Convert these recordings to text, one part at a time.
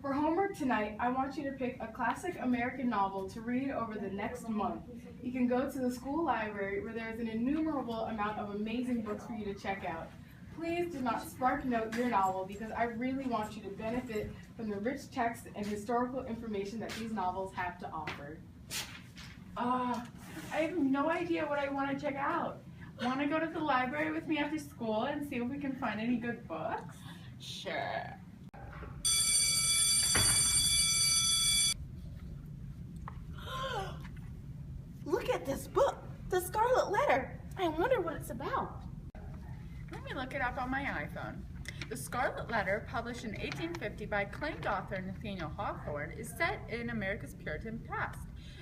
For homework tonight, I want you to pick a classic American novel to read over the next month. You can go to the school library where there is an innumerable amount of amazing books for you to check out. Please do not spark note your novel because I really want you to benefit from the rich text and historical information that these novels have to offer. I have no idea what I want to check out. Want to go to the library with me after school and see if we can find any good books? Sure. Look at this book, The Scarlet Letter. I wonder what it's about. Let me look it up on my iPhone. The Scarlet Letter, published in 1850 by acclaimed author Nathaniel Hawthorne, is set in America's Puritan past.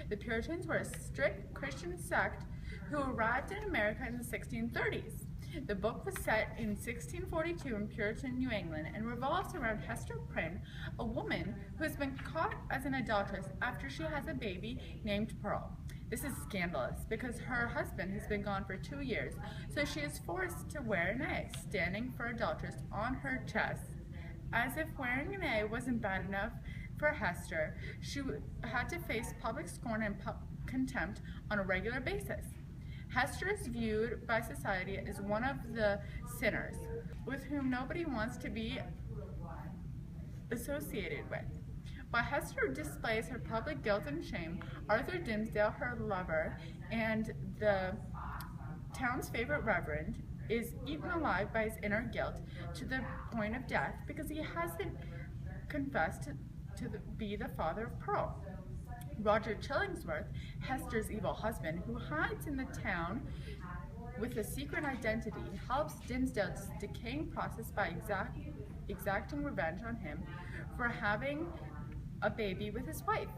The Puritans were a strict Christian sect who arrived in America in the 1630s. The book was set in 1642 in Puritan New England and revolves around Hester Prynne, a woman who has been caught as an adulteress after she has a baby named Pearl. This is scandalous because her husband has been gone for 2 years, so she is forced to wear an A, standing for adulteress, on her chest. As if wearing an A wasn't bad enough for Hester, she had to face public scorn and contempt on a regular basis. Hester is viewed by society as one of the sinners, with whom nobody wants to be associated with. While Hester displays her public guilt and shame, Arthur Dimmesdale, her lover, and the town's favorite reverend, is eaten alive by his inner guilt to the point of death because he hasn't confessed to be the father of Pearl. Roger Chillingsworth, Hester's evil husband, who hides in the town with a secret identity, helps Dimmesdale's decaying process by exacting revenge on him for having a baby with his wife.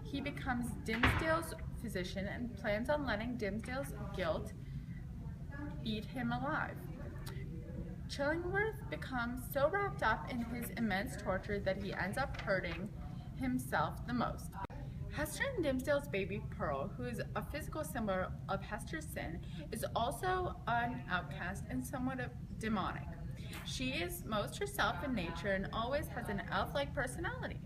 He becomes Dimmesdale's physician and plans on letting Dimmesdale's guilt eat him alive. Chillingworth becomes so wrapped up in his immense torture that he ends up hurting himself the most. Hester and Dimmesdale's baby Pearl, who is a physical symbol of Hester's sin, is also an outcast and somewhat demonic. She is most herself in nature and always has an elf-like personality.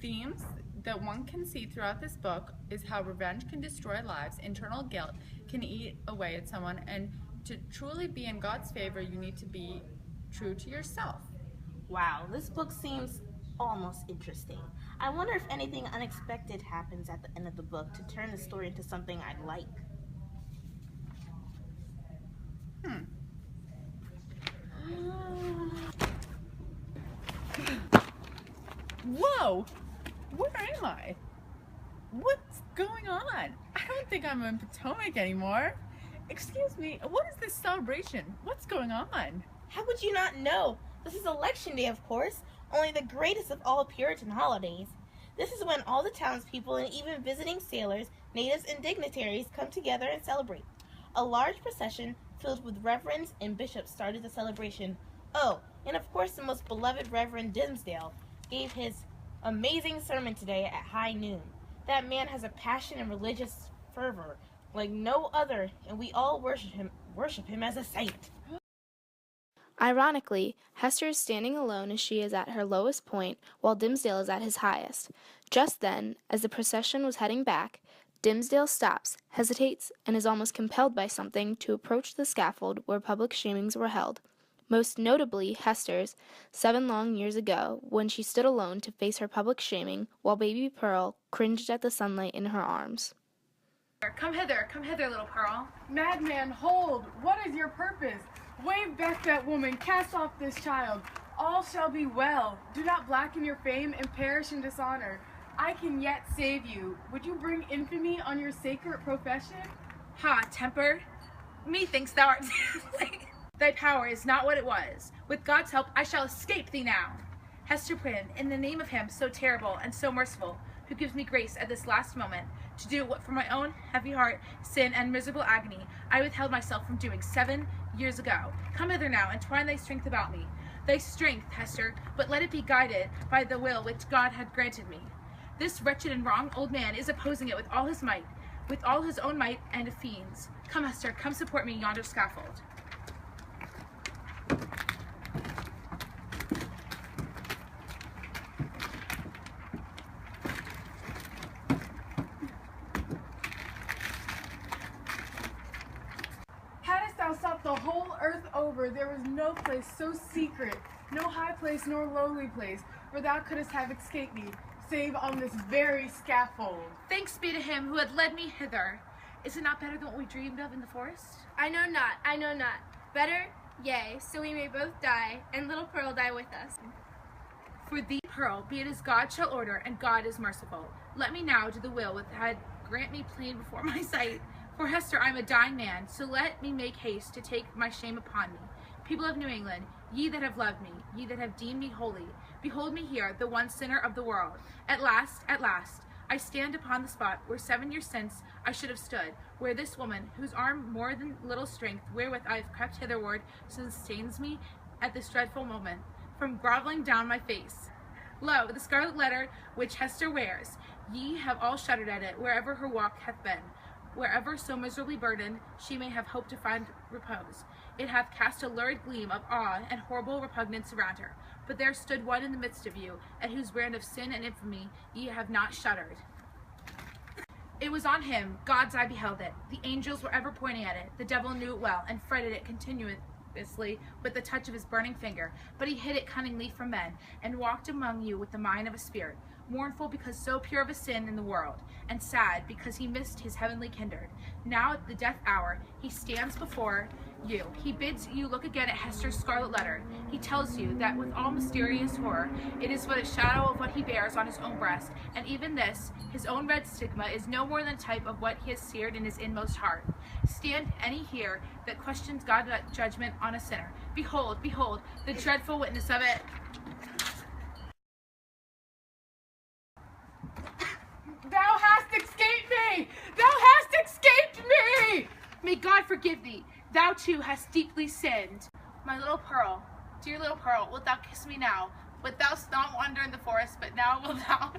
Themes that one can see throughout this book is how revenge can destroy lives, internal guilt can eat away at someone, and to truly be in God's favor, you need to be true to yourself. Wow, this book seems almost interesting. I wonder if anything unexpected happens at the end of the book to turn the story into something I like. Whoa! Where am I? What's going on? I don't think I'm in Potomac anymore. Excuse me, what is this celebration? What's going on? How would you not know? This is Election Day, of course, only the greatest of all Puritan holidays. This is when all the townspeople and even visiting sailors, natives, and dignitaries come together and celebrate. A large procession filled with reverends and bishops started the celebration. Oh, and of course the most beloved Reverend Dimmesdale gave his amazing sermon today at high noon. That man has a passion and religious fervor like no other, and we all worship him as a saint. Ironically, Hester is standing alone as she is at her lowest point, while Dimmesdale is at his highest. Just then, as the procession was heading back, Dimmesdale stops, hesitates, and is almost compelled by something to approach the scaffold where public shamings were held. Most notably Hester's, 7 long years ago, when she stood alone to face her public shaming, while baby Pearl cringed at the sunlight in her arms. Come hither, little Pearl. Madman, hold! What is your purpose? Wave back that woman, cast off this child. All shall be well. Do not blacken your fame and perish in dishonor. I can yet save you. Would you bring infamy on your sacred profession? Ha, temper! Methinks thou art Thy power is not what it was. With God's help, I shall escape thee now. Hester Prynne, in the name of him so terrible and so merciful, who gives me grace at this last moment, to do what for my own heavy heart, sin, and miserable agony I withheld myself from doing 7 years ago. Come hither now, and twine thy strength about me. Thy strength, Hester, but let it be guided by the will which God had granted me. This wretched and wrong old man is opposing it with all his might, with all his own might and a fiend's. Come, Hester, come support me yonder scaffold. over, there was no place so secret, no high place nor lowly place, where thou couldst have escaped me, save on this very scaffold. Thanks be to him who had led me hither. Is it not better than what we dreamed of in the forest? I know not. Better, yea, so we may both die, and little Pearl die with us. For thee, Pearl, be it as God shall order, and God is merciful. Let me now do the will with head grant me plain before my sight. For Hester, I am a dying man, so let me make haste to take my shame upon me. People of New England, ye that have loved me, ye that have deemed me holy, behold me here, the one sinner of the world. At last, I stand upon the spot where 7 years since I should have stood, where this woman, whose arm more than little strength wherewith I have crept hitherward, sustains me at this dreadful moment, from groveling down my face. Lo, the scarlet letter which Hester wears, ye have all shuddered at it, wherever her walk hath been, wherever so miserably burdened she may have hoped to find repose. It hath cast a lurid gleam of awe and horrible repugnance around her. But there stood one in the midst of you, at whose brand of sin and infamy ye have not shuddered. It was on him, God's eye beheld it. The angels were ever pointing at it. The devil knew it well, and fretted it continuously with the touch of his burning finger. But he hid it cunningly from men, and walked among you with the mind of a spirit, mournful because so pure of a sin in the world, and sad because he missed his heavenly kindred. Now at the death hour he stands before you. He bids you look again at Hester's scarlet letter. He tells you that with all mysterious horror, it is but a shadow of what he bears on his own breast, and even this, his own red stigma, is no more than a type of what he has seared in his inmost heart. Stand any here that questions God's judgment on a sinner. Behold, the dreadful witness of it. Thou hast escaped me! Thou hast escaped me! May God forgive thee. Thou too hast deeply sinned. My little Pearl, dear little Pearl, wilt thou kiss me now? Wilt thou not wander in the forest, but now wilt thou...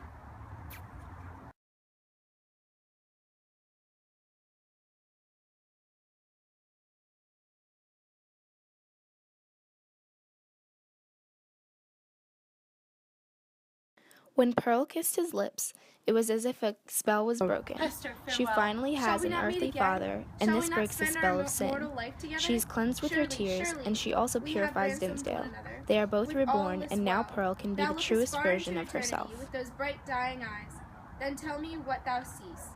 When Pearl kissed his lips, it was as if a spell was broken. Hester, She farewell. finally has an earthly father, and this breaks the spell of sin. She is cleansed with her tears, and she also purifies Dimmesdale. They are both reborn, and now Pearl can be the truest version of herself. With those bright dying eyes, then tell me what thou seest.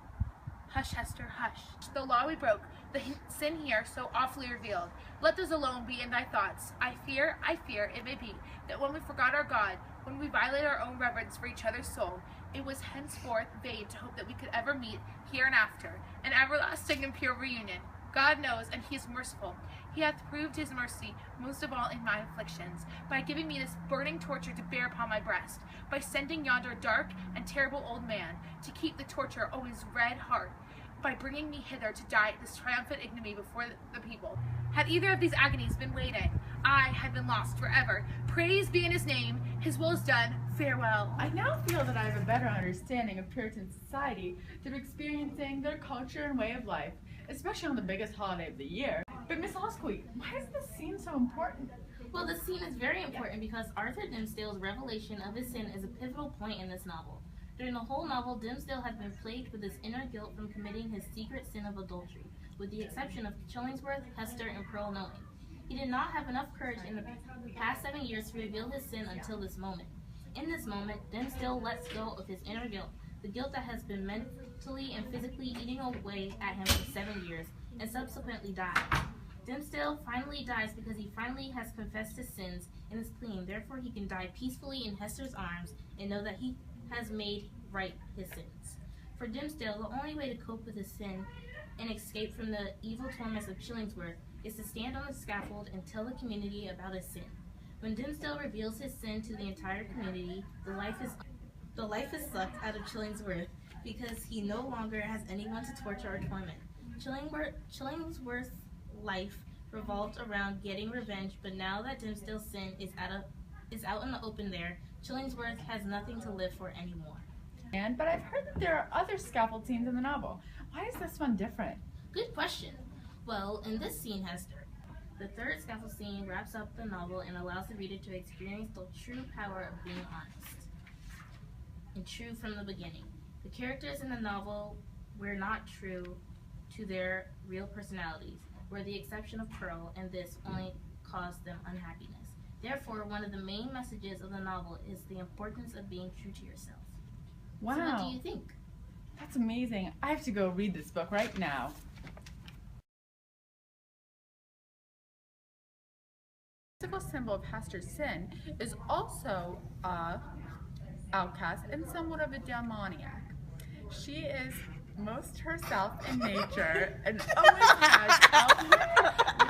Hush, Hester, hush. The law we broke, the sin here so awfully revealed. Let those alone be in thy thoughts. I fear, it may be, that when we forgot our God, when we violate our own reverence for each other's soul, it was henceforth vain to hope that we could ever meet, hereafter, an everlasting and pure reunion. God knows, and he is merciful. He hath proved his mercy, most of all in my afflictions, by giving me this burning torture to bear upon my breast, by sending yonder dark and terrible old man to keep the torture always red hot, by bringing me hither to die at this triumphant ignominy before the people. Had either of these agonies been waiting, I had been lost forever. Praise be in his name. His will is done. Farewell. I now feel that I have a better understanding of Puritan society through experiencing their culture and way of life, especially on the biggest holiday of the year. But Miss Osquith, why is this scene so important? Well, the scene is very important because Arthur Dimmesdale's revelation of his sin is a pivotal point in this novel. During the whole novel, Dimmesdale had been plagued with his inner guilt from committing his secret sin of adultery, with the exception of Chillingsworth, Hester, and Pearl knowing. He did not have enough courage in the past 7 years to reveal his sin until this moment. In this moment, Dimmesdale lets go of his inner guilt, the guilt that has been mentally and physically eating away at him for 7 years, and subsequently died. Dimmesdale finally dies because he finally has confessed his sins and is clean. Therefore, he can die peacefully in Hester's arms and know that he has made right his sins. For Dimmesdale, the only way to cope with his sin and escape from the evil torments of Chillingsworth is to stand on the scaffold and tell the community about his sin. When Dimmesdale reveals his sin to the entire community, the life is sucked out of Chillingsworth because he no longer has anyone to torture or torment. Chillingsworth's life revolved around getting revenge, but now that Dimmesdale's sin is out in the open there, Chillingsworth has nothing to live for anymore. But I've heard that there are other scaffold scenes in the novel. Why is this one different? Good question. Well, in this scene, Hester, the third scaffold scene wraps up the novel and allows the reader to experience the true power of being honest and true from the beginning. The characters in the novel were not true to their real personalities, with the exception of Pearl, and this only caused them unhappiness. Therefore, one of the main messages of the novel is the importance of being true to yourself. Wow. So what do you think? That's amazing. I have to go read this book right now. The physical symbol of Hester's sin is also a outcast and somewhat of a demoniac. She is most herself in nature and always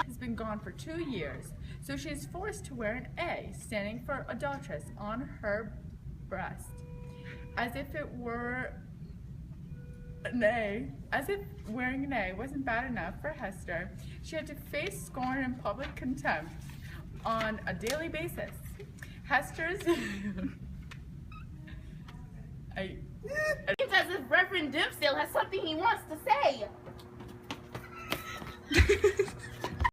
has been gone for 2 years. So she is forced to wear an A, standing for adulteress, on her breast. As if it were an A, as if wearing an A wasn't bad enough for Hester, she had to face scorn and public contempt on a daily basis. Hester's It's as if Reverend Dimmesdale has something he wants to say.